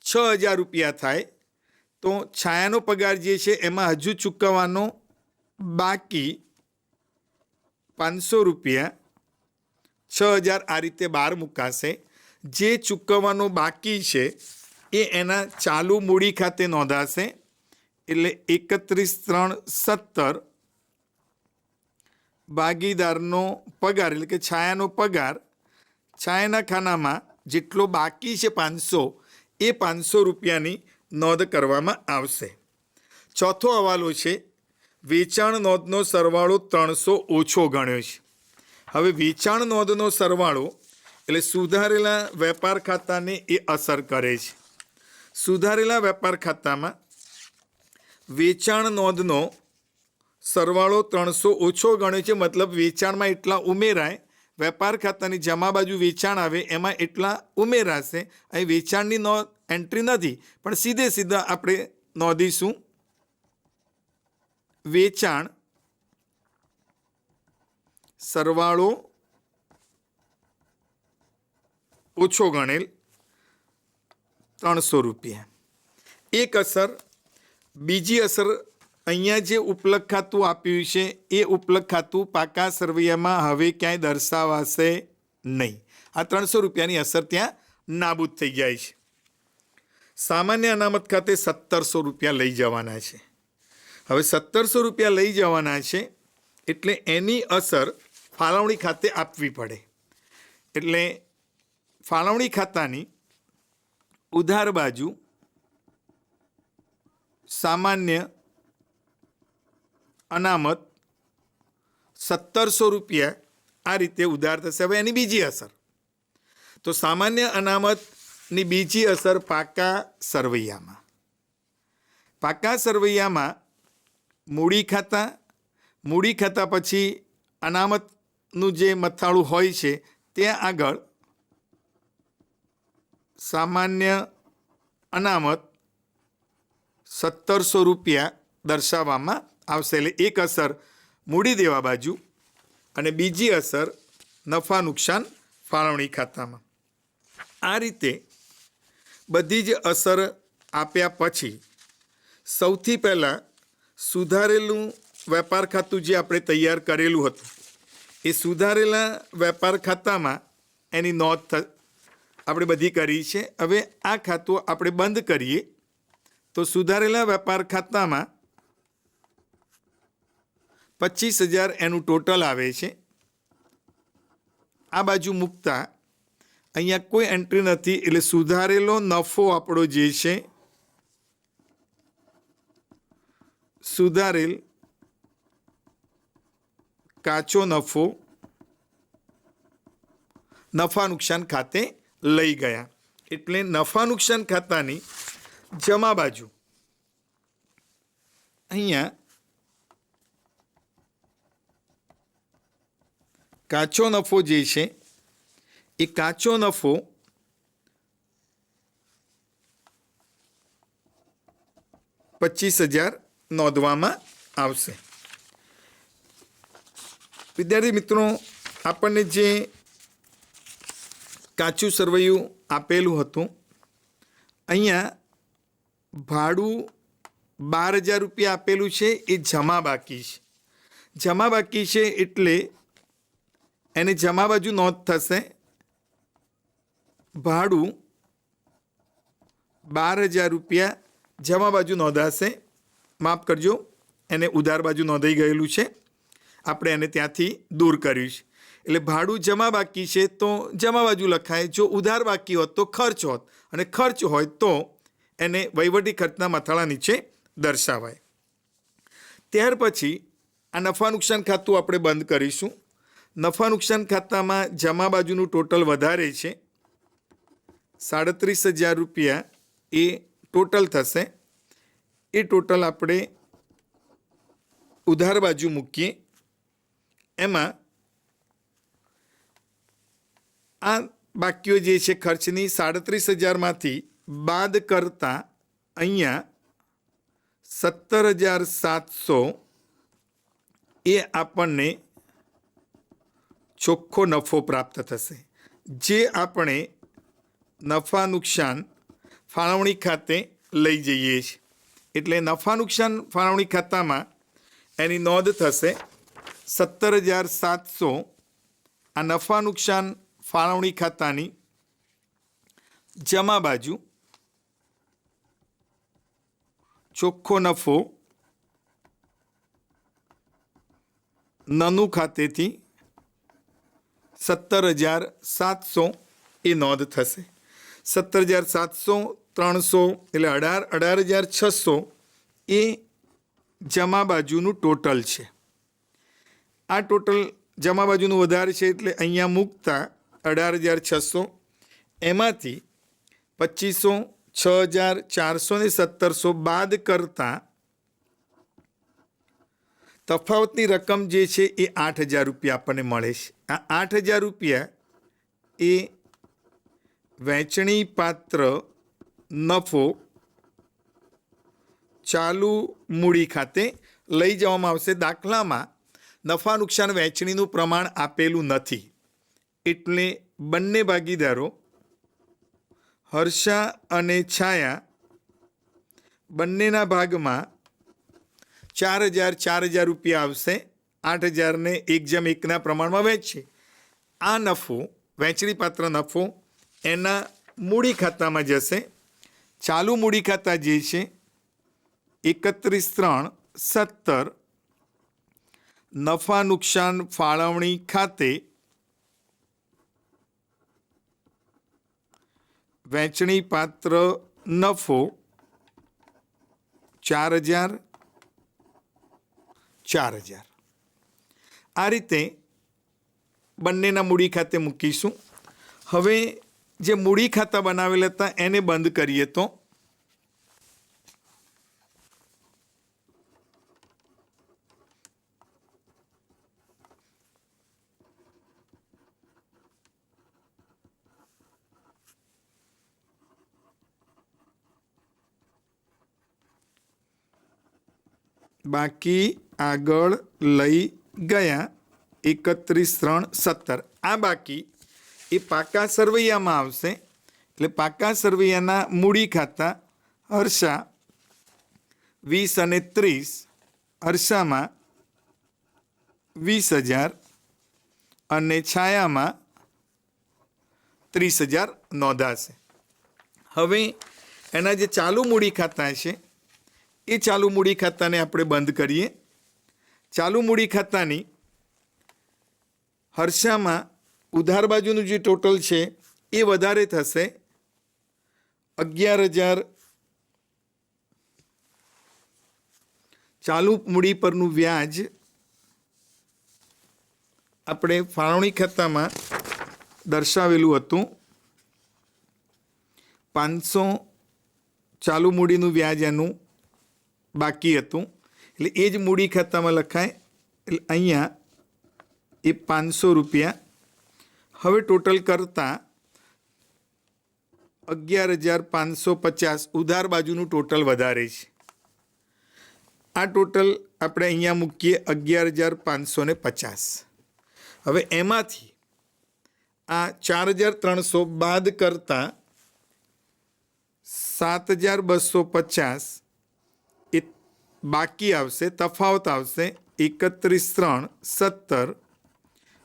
6000 રૂપિયા થાય. તો છાયાનો પગાર જે છે એમાં હજુ ચૂકવવાનો બાકી 500 રૂપિયા 6000 આ રીતે બહાર મુકાશે. જે ચૂકવવાનો બાકી છે એ એના ચાલુ મૂડી ખાતે નોંધાશે. એટલે 31/3/17 ભાગીદારનો પગાર એટલે કે છાયાનો પગાર છાયાના ખાનામાં જેટલો બાકી છે 500 એ 500 રૂપિયાની નોંધ કરવામાં આવશે. ચોથો હવાલો છે વેચાણ નોંધનો સરવાળો 300 ઓછો ગણ્યો છે. હવે વેચાણ નોંધનો સરવાળો એટલે સુધારેલા વેપાર ખાતાને એ અસર કરે છે. સુધારેલા વેપાર ખાતામાં વેચાણ નોંધનો સરવાળો 300 ઓછો ગણ્યો છે. મતલબ વેચાણમાં એટલા ઉમેરાય, વેપાર ખાતાની જમા બાજુ વેચાણ આવે એમાં એટલા ઉમેરાશે. અહીં વેચાણની નોંધ એન્ટ્રી નથી પણ સીધા આપણે નોંધીશું વેચાણ સરવાળો ઓછો ગણેલ 300 રૂપિયા. એક અસર. બીજી અસર અહીંયા જે ઉપલક ખાતું આપ્યું છે એ ઉપલક ખાતું પાકા સરવૈયામાં હવે ક્યાંય દર્શાવાશે નહીં. આ 300 રૂપિયાની અસર ત્યાં નાબૂદ થઈ જાય છે. સામાન્ય અનામત ખાતે 1700 રૂપિયા લઈ જવાના છે. હવે 1700 રૂપિયા લઈ જવાના છે એટલે એની અસર ફાળવણી ખાતે આપવી પડે. એટલે ફાળવણી ખાતાની ઉધાર બાજુ સામાન્ય અનામત 1700 રૂપિયા આ રીતે ઉધાર થશે. હવે એની બીજી અસર તો સામાન્ય અનામતની બીજી અસર પાકા સરવૈયામાં. પાકા સરવૈયામાં મૂડી ખાતા પછી અનામતનું જે મથાળું હોય છે ત્યાં આગળ સામાન્ય અનામત 1700 રૂપિયા દર્શાવવામાં આવશે. એટલે એક અસર મૂડી દેવા બાજુ અને બીજી અસર નફા નુકસાન ફાળવણી ખાતામાં. આ રીતે બધી જ અસર આપ્યા પછી સૌથી પહેલાં સુધારેલું વેપાર ખાતું જે આપણે તૈયાર કરેલું હતું એ સુધારેલા વેપાર ખાતામાં એની નોંધ આપણે બધી કરી છે. હવે આ ખાતું આપણે બંધ કરીએ તો સુધારેલા વેપાર ખાતામાં 25000 એનું ટોટલ આવે છે. આ બાજુ મૂકતા અહીંયા કોઈ એન્ટ્રી નથી એટલે સુધારેલો નફો આપણો જે છે સુધારેલ કાચો નફો નફા નુકસાન ખાતે લઈ ગયા. એટલે નફા નુકસાન ખાતાની જમા બાજુ અહીંયા કાચો નફો જે છે એ કાચો નફો ₹25,000 નોંધવામાં આવશે. વિદ્યાર્થી મિત્રો, આપણને જે કાચું સરવૈયું આપેલું હતું, અહીંયા ભાડું ₹12,000 આપેલું છે, એ જમા બાકી છે. જમા બાકી છે એટલે એને જમા બાજુ નોંધ થશે. ભાડું ₹12,000 જમા બાજુ નોંધાશે. માફ કરજો, એને ઉધાર બાજુ નોંધાઈ ગયેલું છે, આપણે એને ત્યાંથી દૂર કર્યું છે. એટલે ભાડું જમા બાકી છે તો જમા બાજુ લખાય. જો ઉધાર બાકી હોત તો ખર્ચ હોત, અને ખર્ચ હોય તો એને વહીવટી ખર્ચના મથાળા નીચે દર્શાવાય. ત્યાર પછી આ નફા નુકસાન ખાતું આપણે બંધ કરીશું. નફા નુકસાન ખાતામાં જમા બાજુનું ટોટલ વધારે છે, ₹37,000 એ ટોટલ થશે. એ ટોટલ આપણે ઉધાર બાજુ મૂકીએ. એમાં આ બાકીઓ જે છે ખર્ચની 37,000માંથી બાદ કરતાં અહીંયા 17,700 એ આપણને ચોખ્ખો નફો પ્રાપ્ત થશે, જે આપણે નફા નુકસાન ફાળવણી ખાતે લઈ જઈએ છીએ. એટલે નફા નુકસાન ફાળવણી ખાતામાં એની નોંધ થશે 17,700. આ નફા નુકસાન ફાળવણી ખાતાની જમા બાજુ ચોખ્ખો નફો નનું ખાતેથી 17,700 એ નોંધ થશે. 17,700 300 એટલે 18,600 એ જમા બાજુનું ટોટલ છે. આ ટોટલ જમા બાજુનું વધારે છે એટલે અહીંયા મૂકતા 18,600 એમાંથી 2,500, 6,400 ને 1,700 બાદ કરતાં તફાવતની રકમ જે છે એ ₹8,000 આપણને મળે છે. આ ₹8,000 એ વહેંચણી પાત્ર નફો ચાલુ મૂડી ખાતે લઈ જવામાં આવશે. દાખલામાં નફા નુકસાન વહેંચણીનું પ્રમાણ આપેલું નથી, એટલે બંને ભાગીદારો હર્ષા અને છાયા બંનેના ભાગમાં ₹4,000 આવશે. 8,000ને 1:1 પ્રમાણમાં વહેંચશે. આ નફો, વહેંચણી પાત્ર નફો, એના મૂડી ખાતામાં જશે. ચાલુ મૂડી ખાતા જે છે 31/3/17 નફા નુકસાન ફાળવણી ખાતે વહેંચણી પાત્ર નફો 4,000 4,000 આ રીતે બંનેના મૂડી ખાતે મૂકીશું. હવે જે મૂડી ખાતા બનાવેલા હતા એને બંધ કરીએ તો બાકી આગળ લઈ ગયા 31/3/17. આ બાકી એ પાકા સરવૈયામાં આવશે. એટલે પાકા સરવૈયાના મૂડી ખાતા હર્ષા 20 અને 30. હર્ષામાં 20,000 અને છાયામાં 30,000 નોંધાશે. હવે એના જે ચાલુ મૂડી ખાતા છે એ ચાલુ મૂડી ખાતાને આપણે બંધ કરીએ. ચાલુ મૂડી ખાતાની હર્ષામાં ઉધાર બાજુનું જે ટોટલ છે એ વધારે થશે. 11,000 ચાલુ મૂડી પરનું વ્યાજ આપણે ફાળવણી ખાતામાં દર્શાવેલું હતું. 500 ચાલુ મૂડીનું વ્યાજ એનું બાકી હતું, એટલે એ જ મૂડી ખાતામાં લખાય. એટલે અહીંયા એ 500 રૂપિયા. હવે ટોટલ કરતાં 11,550 ઉધાર બાજુનું ટોટલ વધારે છે. આ ટોટલ આપણે અહીંયા મૂકીએ 11,550. હવે એમાંથી આ 4,300 બાદ કરતાં 7,250 એ બાકી આવશે, તફાવત આવશે 31,317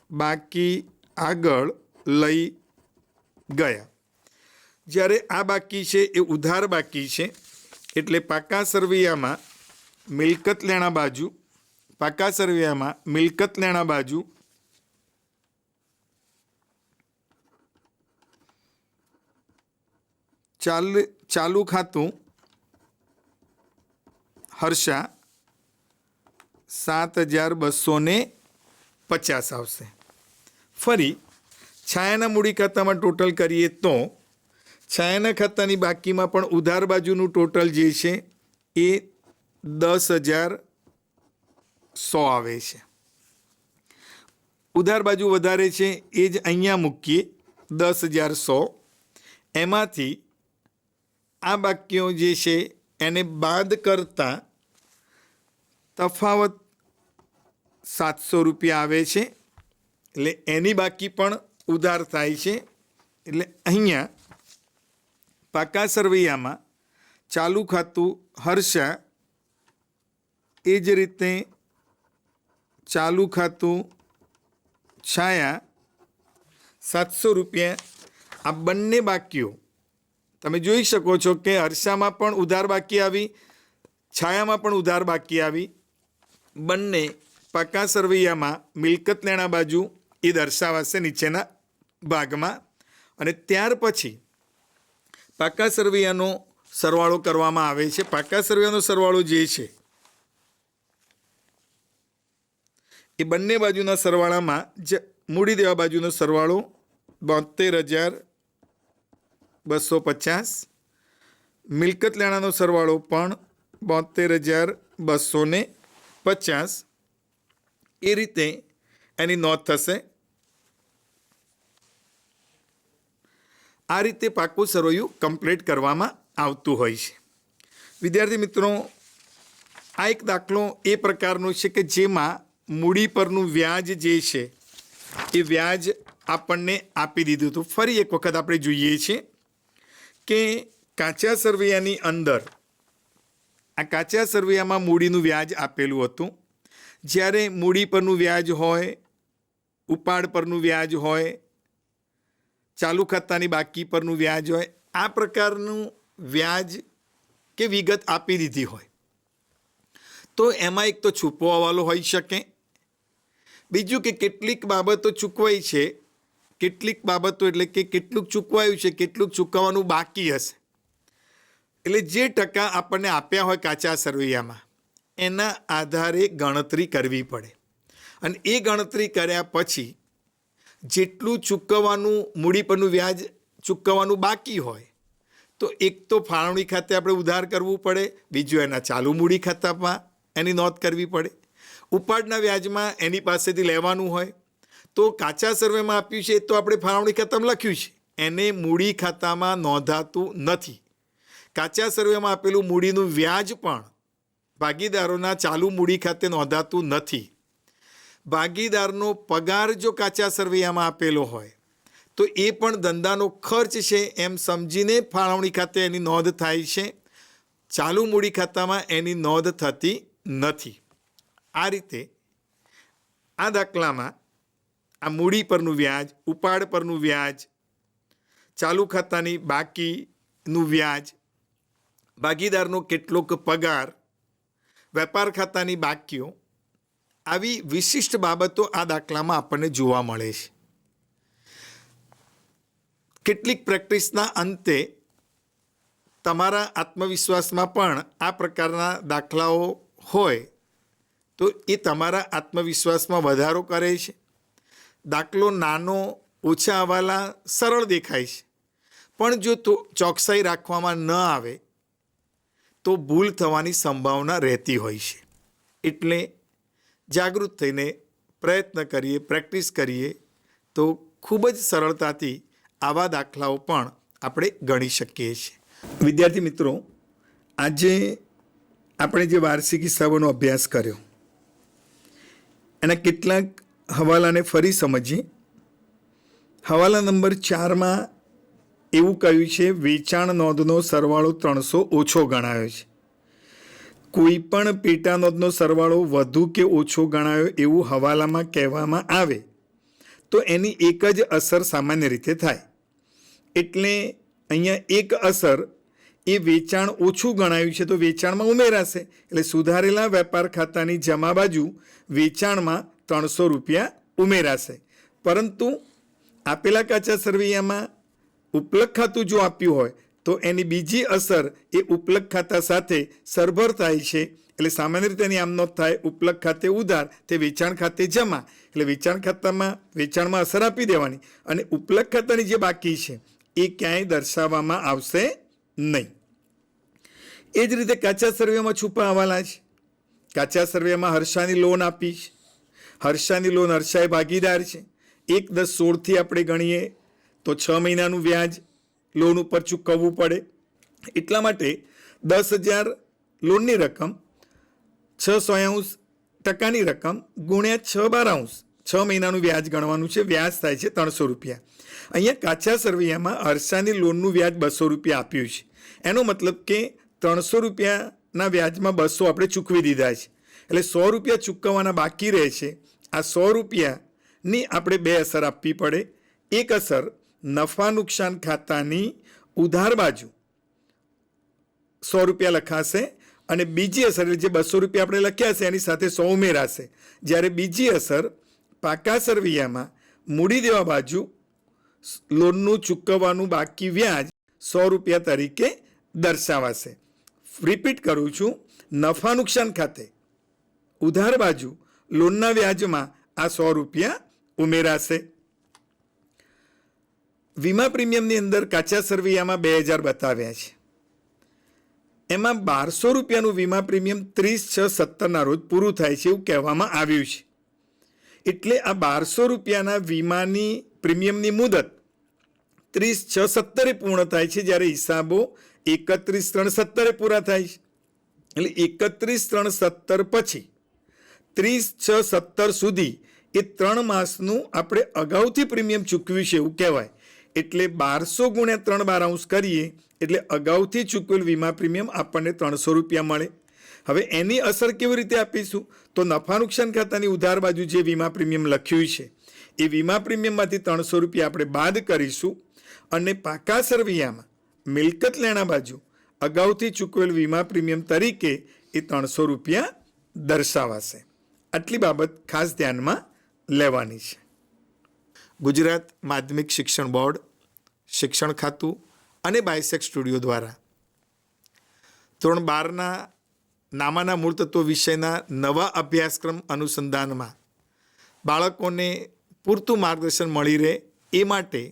બાકી આગળ લઈ ગયા. જ્યારે આ બાકી છે એ ઉધાર બાકી છે એટલે પાકા સરવૈયામાં મિલકત લેણા બાજુ, પાકા સરવૈયામાં મિલકત લેણા બાજુ ચાલુ ખાતું હર્ષા 7,250 આવશે. ફરી છાયાના મૂડી ખાતામાં ટોટલ કરીએ તો છાયાના ખાતાની બાકીમાં પણ ઉધાર બાજુનું ટોટલ જે છે એ 10,100 આવે છે. ઉધાર બાજુ વધારે છે એ જ અહીંયા મૂકીએ 10,100. એમાંથી આ બાકીઓ જે છે એને બાદ કરતાં તફાવત 700 રૂપિયા આવે છે એટલે એની બાકી પણ ઉધાર થાય છે. એટલે અહીંયા પાકા સરવૈયામાં ચાલુ ખાતું હર્ષા, એ જ રીતે ચાલુ ખાતું છાયા 700 રૂપિયા. આ બંને બાકીઓ તમે જોઈ શકો છો કે હર્ષામાં પણ ઉધાર બાકી આવી, છાયામાં પણ ઉધાર બાકી આવી. બંને પાકા સરવૈયામાં મિલકત લેણા બાજુ એ દર્શાવાશે નીચેના ભાગમાં. અને ત્યાર પછી પાકા સરવૈયાનો સરવાળો કરવામાં આવે છે. પાકા સરવૈયાનો સરવાળો જે છે એ બંને બાજુના સરવાળામાં મૂડી દેવા બાજુનો સરવાળો 72,250, મિલકત લેણાનો સરવાળો પણ 72,250. એ રીતે એની નોંધ થશે. આ રીતે પાકું સરવૈયું કમ્પ્લીટ કરવામાં આવતું હોય છે. વિદ્યાર્થી મિત્રો, આ એક દાખલો એ પ્રકારનો છે કે જેમાં મૂડી પરનું વ્યાજ જે છે એ વ્યાજ આપણને આપી દીધું હતું. ફરી એક વખત આપણે જોઈએ છીએ કે કાચા સરવૈયાની અંદર આ કાચા સરવૈયામાં મૂડીનું વ્યાજ આપેલું હતું. જ્યારે મૂડી પરનું વ્યાજ હોય, ઉપાડ પરનું વ્યાજ હોય, ચાલુ ખાતાની બાકી પરનું વ્યાજ હોય, આ પ્રકારનું વ્યાજ કે વિગત આપી દીધી હોય તો એમાં એક તો છૂપો હવાલો હોઈ શકે. બીજું કે કેટલીક બાબતો ચૂકવાઈ છે, કેટલીક બાબતો એટલે કે કેટલુંક ચૂકવાયું છે, કેટલુંક ચૂકવવાનું બાકી હશે. એટલે જે ટકા આપણને આપ્યા હોય કાચા સરવૈયામાં એના આધારે ગણતરી કરવી પડે. અને એ ગણતરી કર્યા પછી જેટલું ચૂકવવાનું, મૂડી પરનું વ્યાજ ચૂકવવાનું બાકી હોય તો એક તો ફાળવણી ખાતે આપણે ઉધાર કરવું પડે, બીજું એના ચાલુ મૂડી ખાતામાં એની નોંધ કરવી પડે. ઉપાડના વ્યાજમાં એની પાસેથી લેવાનું હોય તો કાચા સરવૈયામાં આપ્યું છે તો આપણે ફાળવણી ખાતામાં લખ્યું છે, એને મૂડી ખાતામાં નોંધાતું નથી. કાચા સરવૈયામાં આપેલું મૂડીનું વ્યાજ પણ ભાગીદારોના ચાલુ મૂડી ખાતે નોંધાતું નથી. ભાગીદારનો પગાર જો કાચા સરવૈયામાં આપેલો હોય તો એ પણ ધંધાનો ખર્ચ છે એમ સમજીને ફાળવણી ખાતે એની નોંધ થાય છે. ચાલુ મૂડી ખાતામાં એની નોંધ થતી નથી. આ રીતે આ દાખલામાં આ મૂડી પરનું વ્યાજ, ઉપાડ પરનું વ્યાજ, ચાલુ ખાતાની બાકીનું વ્યાજ, ભાગીદારનો કેટલોક પગાર, વેપાર ખાતાની બાકીઓ, આવી વિશિષ્ટ બાબતો આ દાખલામાં આપણને જોવા મળે છે. કેટલીક પ્રેક્ટિસના અંતે તમારા આત્મવિશ્વાસમાં પણ આ પ્રકારના દાખલાઓ હોય તો એ તમારા આત્મવિશ્વાસમાં વધારો કરે છે. દાખલો નાનો, ઓછા હવાલા, સરળ દેખાય છે, પણ જો ચોકસાઈ રાખવામાં ન આવે તો ભૂલ થવાની સંભાવના રહેતી હોય છે. એટલે જાગૃત થઈને પ્રયત્ન કરીએ, પ્રેક્ટિસ કરીએ તો ખૂબ જ સરળતાથી આવા દાખલાઓ પણ આપણે ગણી શકીએ છીએ. વિદ્યાર્થી મિત્રો, આજે આપણે જે વાર્ષિક હિસાબોનો અભ્યાસ કર્યો એના કેટલાક હવાલાને ફરી સમજીએ. હવાલા નંબર 4માં એવું કહ્યું છે, વેચાણ નોંધનો સરવાળો 300 ઓછો ગણાયો છે. કોઈ પણ પેટા નોંધનો સરવાળો વધુ કે ઓછો ગણાયો એવું હવાલામાં કહેવામાં આવે તો એની એક જ અસર સામાન્ય રીતે થાય. એટલે અહીંયા એક અસર એ વેચાણ ઓછું ગણાયું છે તો વેચાણમાં ઉમેરાશે. એટલે સુધારેલા વેપાર ખાતાની જમા બાજુ વેચાણમાં 300 રૂપિયા ઉમેરાશે. પરંતુ આપેલા કાચા સરવૈયામાં ઉપલક ખાતું જો આપ્યું હોય તો એની બીજી અસર એ ઉપલક ખાતા સાથે સરભર થાય છે. એટલે સામાન્ય રીતે એની આમ નોંધ થાય, ઉપલક ખાતે ઉધાર તે વેચાણ ખાતે જમા. એટલે વેચાણમાં અસર આપી દેવાની અને ઉપલક ખાતાની જે બાકી છે એ ક્યાંય દર્શાવવામાં આવશે નહીં. એ જ રીતે કાચા સરવૈયામાં છુપા હવાલા છે. કાચા સરવૈયામાં હર્ષાની લોન આપી છે. હર્ષાની લોન હર્ષાએ ભાગીદાર છે. 1/10/16થી આપણે ગણીએ તો 6 મહિનાનું વ્યાજ લોન ઉપર ચૂકવવું પડે. એટલા માટે 10,000 લોનની રકમ 6/100% રકમ ગુણ્યા 6/12 6 મહિનાનું વ્યાજ ગણવાનું છે. વ્યાજ થાય છે 300 રૂપિયા. અહીંયા કાચા સરવૈયામાં હર્ષાની લોનનું વ્યાજ 200 રૂપિયા આપ્યું છે. એનો મતલબ કે 300 રૂપિયાના વ્યાજમાં 200 આપણે ચૂકવી દીધા છે. એટલે 100 રૂપિયા ચૂકવવાના બાકી રહે છે. આ 100 રૂપિયાની આપણે 2 અસર આપવી પડે. એક અસર નફા નુકસાન ખાતાની ઉધાર બાજુ 100 રૂપિયા લખાશે અને બીજી અસર એટલે જે 200 રૂપિયા આપણે લખ્યા છે એની સાથે 100 ઉમેરાશે. જ્યારે બીજી અસર પાકા સરવૈયામાં મૂડી દેવા બાજુ લોનનું ચૂકવવાનું બાકી વ્યાજ 100 રૂપિયા તરીકે દર્શાવાશે. રિપીટ કરું છું, નફા નુકસાન ખાતે ઉધાર બાજુ લોનના વ્યાજમાં આ 100 રૂપિયા ઉમેરાશે. વીમા પ્રીમિયમની અંદર કાચા સરવૈયામાં 2000 બતાવ્યા છે. એમાં 1200 રૂપિયાનું વીમા પ્રીમિયમ 30/6/17ના રોજ પૂરું થાય છે એવું કહેવામાં આવ્યું છે. એટલે આ 1200 રૂપિયાના વીમાની પ્રીમિયમની મુદત 30/6/17 પૂર્ણ થાય છે, જ્યારે હિસાબો 31/3/17 પૂરા થાય છે. એટલે 31/3/17 પછી 30/6/17 સુધી એ 3 માસનું આપણે અગાઉથી પ્રીમિયમ ચૂકવ્યું છે એવું કહેવાય. એટલે 1200 ગુણ્યા 3/12 કરીએ એટલે અગાઉથી ચૂકવેલ વીમા પ્રીમિયમ આપણને 300 રૂપિયા મળે. હવે એની અસર કેવી રીતે આપીશું તો નફા નુકસાન ખાતાની ઉધાર બાજુ જે વીમા પ્રીમિયમ લખ્યું છે એ વીમા પ્રીમિયમમાંથી 300 રૂપિયા આપણે બાદ કરીશું અને પાકા સરવૈયામાં મિલકત લેણા બાજુ અગાઉથી ચૂકવેલ વીમા પ્રીમિયમ તરીકે એ 300 રૂપિયા દર્શાવાશે. આટલી બાબત ખાસ ધ્યાનમાં લેવાની છે. ગુજરાત માધ્યમિક શિક્ષણ બોર્ડ, શિક્ષણ ખાતું અને બાયસેક સ્ટુડિયો દ્વારા ધોરણ 12ના નામાના મૂળ તત્વો વિષયના નવા અભ્યાસક્રમ અનુસંધાનમાં બાળકોને પૂરતું માર્ગદર્શન મળી રહે એ માટે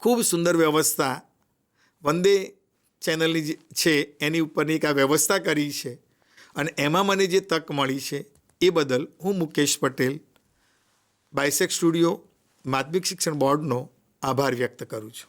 ખૂબ સુંદર વ્યવસ્થા વંદે ચેનલની છે એની ઉપરની એક આ વ્યવસ્થા કરી છે અને એમાં મને જે તક મળી છે એ બદલ હું મુકેશ પટેલ બાયસેક સ્ટુડિયો માધ્યમિક શિક્ષણ બોર્ડનો આભાર વ્યક્ત કરું છું.